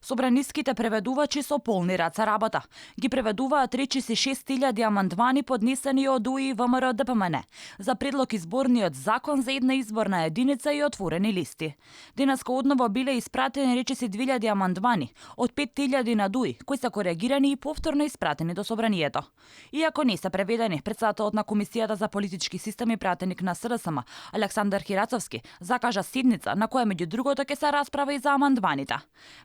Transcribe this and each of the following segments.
Собраниските преведувачи со полни раца работа. Ги преведуваат речиси 6000 амандмани поднесени од УИ и ВМРО ДПМН за предлог изборниот закон за една изборна единица и отворени листи. Денеска одново биле испратени речиси 2000 амандмани од 5000 на ДУИ, кои се коригирани и повторно испратени до собранието. Иако не се преведени, председателот на Комисијата за политички системи пратеник на СРСМ Александар Хирацовски закажа седница на која меѓу другото ќе се расправа и за амандманите.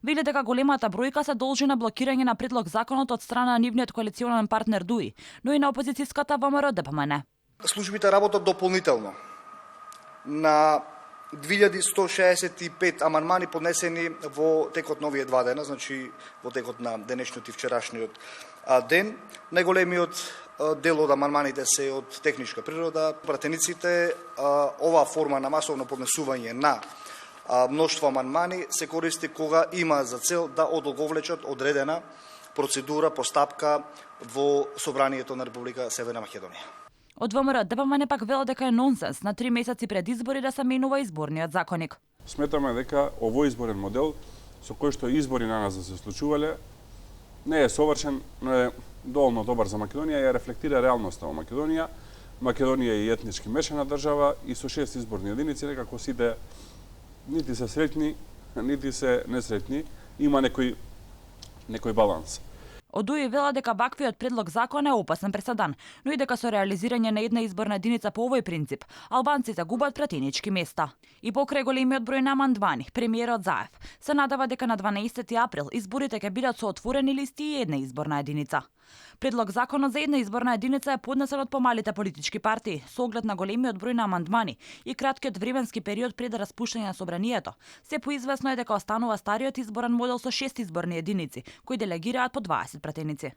Вели дека големата бројка се должи на блокирање на предлог законот од страна на нивниот коалиционен партнер ДУИ, но и на опозицијската ВМРО ДПМН. Службите работат дополнително на 2165 амандмани поднесени во текот на овие 2 дена, значи во текот на денешниот и вчерашниот ден. Најголемиот дел од амандманите се од техничка природа. Пратениците оваа форма на масовно поднесување на мноштво амандмани се користи кога има за цел да одолговлечат одредена процедура, постапка во Собранието на Република Северна Македонија. Од ВМРО ДПМН пак велат дека е нонсенс на 3 месеци пред избори да се менува изборниот законник. Сметаме дека овој изборен модел со кој што избори на нас да се случувале не е совршен, но е доволно добар за Македонија и рефлектира реалноста во Македонија. Македонија е етнички мешана држава и со 6 изборни единици некако сите нити се среќни, нити се несреќни, има некој баланс. Од УИ вела дека ваквиот предлог закон е опасен преседан, но и дека со реализирање на една изборна единица по овој принцип, албанците губат пратенички места. И покрај големиот број на амандмани, премиерот Заев се надава дека на 12 април изборите ќе бидат со отворени листи и една изборна единица. Предлог законот за една изборна единица е поднесен од помалите политички партии со оглед на големиот број на амандмани и краткиот временски период пред распуштање на собранието. Се поизвестно е дека останува стариот изборен модел со 6 изборни единици, кои делегираат по 20 пратеници.